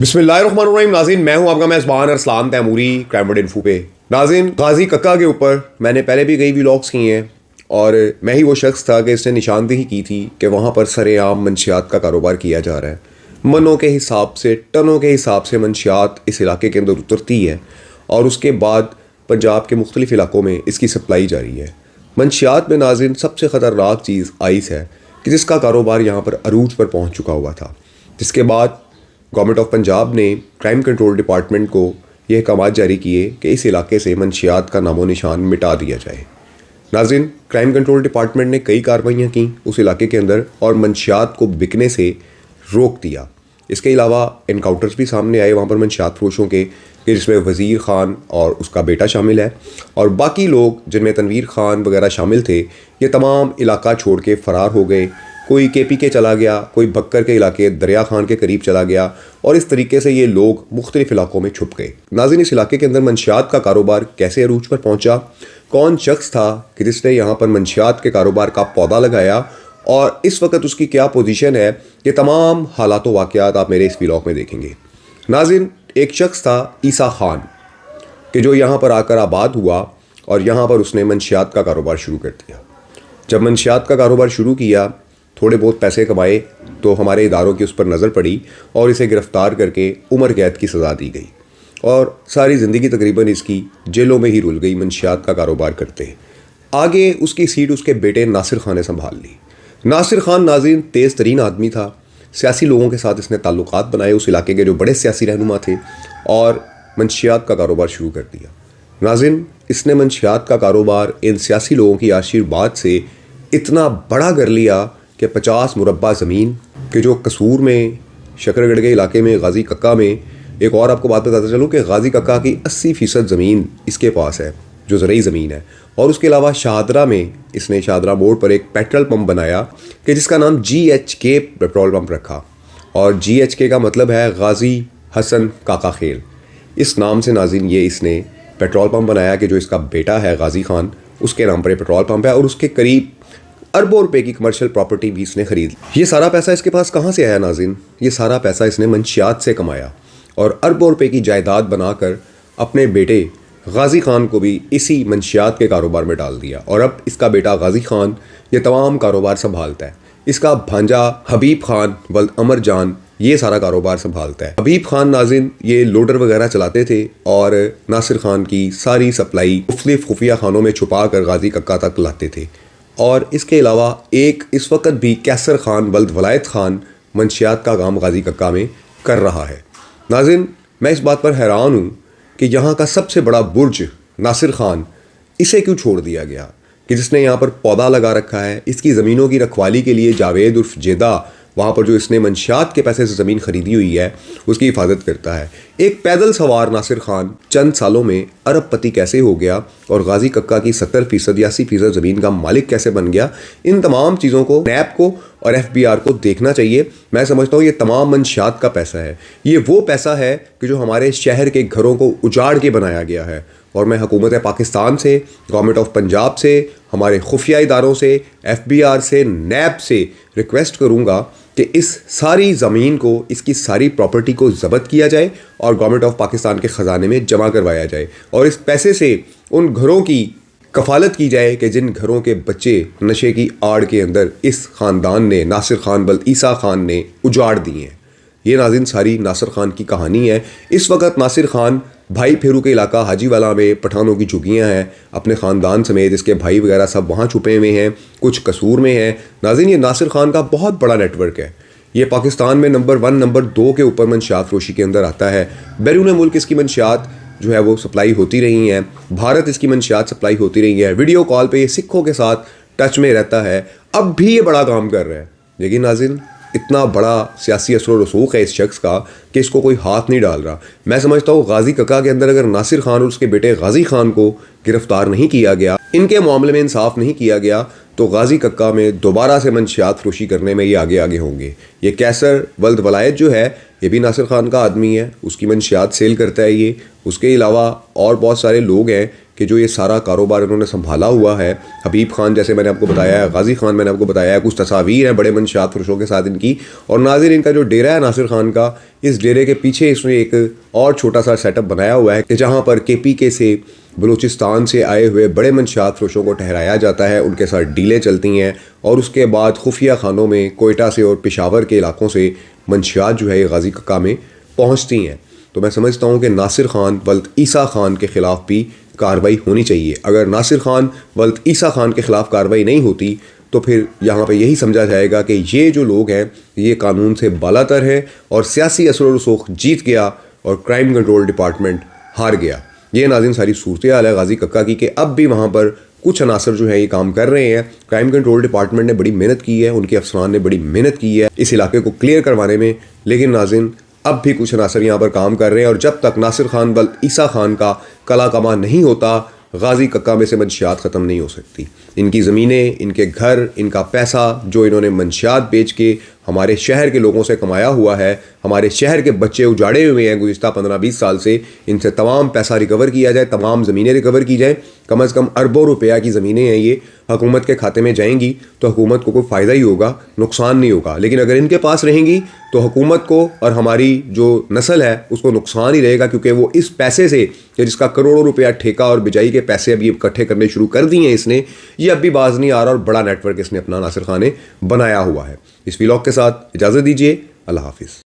बिस्मिल्लाहिर्रहमानिर्रहीम। नाज़रीन, मैं हूं आपका मेज़बान अरसलान तैमूरी क्राइम इन्फो पे। नाज़रीन, गाजी कक्का के ऊपर मैंने पहले भी कई व्लॉग्स किए हैं और मैं ही वो शख्स था कि इसने निशानदेही की थी कि वहाँ पर सरेआम मंशियात का कारोबार किया जा रहा है। मनों के हिसाब से, टनों के हिसाब से मंशियात इस इलाके के अंदर उतरती है और उसके बाद पंजाब के मुख्तलिफ़ इलाकों में इसकी सप्लाई जारी है। मंशियात में नाज़रीन सबसे ख़तरनाक चीज़ आइस है कि जिसका कारोबार यहाँ पर अरूज पर पहुँच चुका हुआ था, जिसके बाद गवर्नमेंट ऑफ पंजाब ने क्राइम कंट्रोल डिपार्टमेंट को ये अहकामात जारी किए कि इस इलाके से मंशियात का नामो निशान मिटा दिया जाए। नाज़रीन, क्राइम कंट्रोल डिपार्टमेंट ने कई कार्रवाइयाँ की उस इलाके के अंदर और मंशियात को बिकने से रोक दिया। इसके अलावा इनकाउंटर्स भी सामने आए वहाँ पर मंशियात फरोशों के, कि जिसमें वज़ीर ख़ान और उसका बेटा शामिल है और बाकी लोग जिनमें तनवीर ख़ान वगैरह शामिल थे, ये तमाम इलाका छोड़ के फ़रार हो गए। कोई केपी के चला गया, कोई बक्कर के इलाके दरिया खान के करीब चला गया और इस तरीके से ये लोग मुख्तलिफ इलाकों में छुप गए। नाज़रीन, इस इलाके के अंदर मंशियात का कारोबार कैसे अरूज पर पहुंचा, कौन शख्स था कि जिसने यहाँ पर मंशियात के कारोबार का पौधा लगाया और इस वक्त उसकी क्या पोजीशन है, ये तमाम हालात व वाक़यात आप मेरे इस व्लॉग में देखेंगे। नाज़रीन, एक शख्स था ईसा खान कि जो यहाँ पर आकर आबाद हुआ और यहाँ पर उसने मंशियात का कारोबार शुरू कर दिया। जब मंशियात का कारोबार शुरू किया, थोड़े बहुत पैसे कमाए तो हमारे इदारों की उस पर नज़र पड़ी और इसे गिरफ़्तार करके उम्र कैद की सज़ा दी गई और सारी ज़िंदगी तकरीबन इसकी जेलों में ही रुल गई मंशियात का कारोबार करते। आगे उसकी सीट उसके बेटे नासिर खान ने संभाल ली। नासिर खान नाज़रीन तेज़ तरीन आदमी था, सियासी लोगों के साथ इसने ताल्लुकात बनाए, उस इलाके के जो बड़े सियासी रहनुमा थे, और मंशियात का कारोबार शुरू कर दिया। नाज़रीन, इसने मंशियात का कारोबार इन सियासी लोगों की आशीर्वाद से इतना बड़ा कर लिया कि 50 मुरब्बा ज़मीन के जो कसूर में शकरगढ़ के इलाके में गाजी कक्का में, एक और आपको बात बताता चलूँ कि गाजी कक्का की 80% ज़मीन इसके पास है जो ज़रई ज़मीन है। और उसके अलावा शाहदरा में इसने शाहदरा मोड़ पर एक पेट्रोल पंप बनाया कि जिसका नाम GHK पेट्रोल पंप रखा और GHK का मतलब है गाजी हसन काका खेल। इस नाम से नाज़रीन ये इसने पेट्रोल पंप बनाया कि जो इसका बेटा है गाजी खान, उसके नाम पर पेट्रोल पंप है और उसके करीब अरबों रुपए की कमर्शियल प्रॉपर्टी भी इसने खरीद ली। ये सारा पैसा इसके पास कहाँ से आया नाज़रीन? ये सारा पैसा इसने मंशियात से कमाया और अरबों रुपए की जायदाद बनाकर अपने बेटे गाजी खान को भी इसी मंशियात के कारोबार में डाल दिया और अब इसका बेटा गाजी खान ये तमाम कारोबार संभालता है। इसका भांजा हबीब खान वल्द अमर जान ये सारा कारोबार संभालता है। हबीब खान नाज़रीन ये लोडर वगैरह चलाते थे और नासिर खान की सारी सप्लाई मुख्तलिफ खुफिया खानों में छुपा कर गाजी कक्का तक लाते थे। और इसके अलावा एक इस वक्त भी कैसर खान वल्द वलायत खान मंशियात का काम गाजी कक्का में कर रहा है। नाज़रीन, मैं इस बात पर हैरान हूँ कि यहाँ का सबसे बड़ा बुर्ज नासिर खान, इसे क्यों छोड़ दिया गया कि जिसने यहाँ पर पौधा लगा रखा है। इसकी ज़मीनों की रखवाली के लिए जावेद उर्फ जेदा वहाँ पर जो इसने मंशियात के पैसे से ज़मीन ख़रीदी हुई है उसकी हिफाजत करता है। एक पैदल सवार नासिर खान चंद सालों में अरबपति कैसे हो गया और गाजी कक्का की 70% या 80% ज़मीन का मालिक कैसे बन गया, इन तमाम चीज़ों को नैब को और FBR को देखना चाहिए। मैं समझता हूँ ये तमाम मंशियात का पैसा है। ये वो पैसा है कि जो हमारे शहर के घरों को उजाड़ के बनाया गया है और मैं हुकूमत पाकिस्तान से, गवर्नमेंट ऑफ पंजाब से, हमारे खुफिया इदारों से, FBR से, नैब से रिक्वेस्ट करूँगा कि इस सारी ज़मीन को, इसकी सारी प्रॉपर्टी को ज़ब्त किया जाए और गवर्नमेंट ऑफ पाकिस्तान के ख़जाने में जमा करवाया जाए और इस पैसे से उन घरों की कफ़ालत की जाए कि जिन घरों के बच्चे नशे की आड़ के अंदर इस ख़ानदान ने, नासिर खान बल्द ईसा खान ने उजाड़ दिए हैं। ये नाज़रीन सारी नासिर खान की कहानी है। इस वक्त नासिर खान भाई फेरू के इलाका हाजीवाला में पठानों की झुग्गियाँ हैं, अपने ख़ानदान समेत इसके भाई वगैरह सब वहाँ छुपे हुए हैं, कुछ कसूर में हैं। नाज़रीन, ये नासिर खान का बहुत बड़ा नेटवर्क है। ये पाकिस्तान में नंबर 1 नंबर 2 के ऊपर मंशियात फरोशी के अंदर आता है। बैरून मुल्क इसकी मंशियात जो है वो सप्लाई होती रही हैं, भारत इसकी मंशियात सप्लाई होती रही है। वीडियो कॉल पे ये सिखों के साथ टच में रहता है, अब भी ये बड़ा काम कर रहा है। लेकिन नाज़रीन इतना बड़ा सियासी असर व रसूख है इस शख्स का कि इसको कोई हाथ नहीं डाल रहा। मैं समझता हूँ गाजी कक्का के अंदर अगर नासिर खान और उसके बेटे गाजी खान को गिरफ्तार नहीं किया गया, इनके मामले में इंसाफ नहीं किया गया, तो गाजी कक्का में दोबारा से मंशियात फरोशी करने में ये आगे आगे होंगे। ये कैसर वल्द वलायत जो है ये भी नासिर खान का आदमी है, उसकी मंशियात सेल करता है ये। उसके अलावा और बहुत सारे लोग हैं कि जो ये सारा कारोबार इन्होंने संभाला हुआ है, हबीब खान जैसे मैंने आपको बताया है, गाजी खान मैंने आपको बताया है, कुछ तस्वीर हैं बड़े मनशात फरोशों के साथ इनकी। और नाज़रीन, इनका जो डेरा है नासिर खान का, इस डेरे के पीछे इसने एक और छोटा सा सेटअप बनाया हुआ है कि जहाँ पर KPK से, बलूचिस्तान से आए हुए बड़े मनशात फरोशों को ठहराया जाता है, उनके साथ डीलें चलती हैं और उसके बाद खुफिया खानों में कोयटा से और पेशावर के इलाकों से मंशियात जो है गाजी कक्का में पहुँचती हैं। तो मैं समझता हूँ कि नासिर खान वल्द ईसा खान के ख़िलाफ़ भी कार्रवाई होनी चाहिए। अगर नासिर खान वल्द ईसा खान के ख़िलाफ़ कार्रवाई नहीं होती तो फिर यहाँ पे यही समझा जाएगा कि ये जो लोग हैं ये कानून से बालातर हैं और सियासी असर व रसूख जीत गया और क्राइम कंट्रोल डिपार्टमेंट हार गया। ये नाज़रीन सारी सूरत हाल है गाजी कक्का की, कि अब भी वहाँ पर कुछ अनासर जो है ये काम कर रहे हैं। क्राइम कंट्रोल डिपार्टमेंट ने बड़ी मेहनत की है, उनके अफसरान ने बड़ी मेहनत की है इस इलाके को क्लियर करवाने में, लेकिन नाज़रीन अब भी कुछ अनासर यहाँ पर काम कर रहे हैं। और जब तक नासिर खान वल्द ईसा खान का कला कमा नहीं होता, गाजी कक्का में से मंशियात ख़त्म नहीं हो सकती। इनकी ज़मीनें, इनके घर, इनका पैसा जो इन्होंने मंशियात बेच के हमारे शहर के लोगों से कमाया हुआ है, हमारे शहर के बच्चे उजाड़े हुए हैं गुज़िश्ता 15-20 साल से, इनसे तमाम पैसा रिकवर किया जाए, तमाम ज़मीनें रिकवर की जाए। कम से कम अरबों रुपया की ज़मीनें हैं, ये हुकूमत के खाते में जाएंगी तो हुकूमत को कोई फ़ायदा ही होगा, नुकसान नहीं होगा। लेकिन अगर इनके पास रहेंगी तो हुकूमत को और हमारी जो नस्ल है उसको नुकसान ही रहेगा, क्योंकि वो इस पैसे से, जिसका करोड़ों रुपया ठेका और बिजाई के पैसे अभी इकट्ठे करने शुरू कर दिए हैं इसने, ये अब भी बाज नहीं आ रहा और बड़ा नेटवर्क इसने अपना नासिर खान ने बनाया हुआ है। इस व्लॉग के साथ इजाज़त दीजिए। अल्लाह हाफिज़।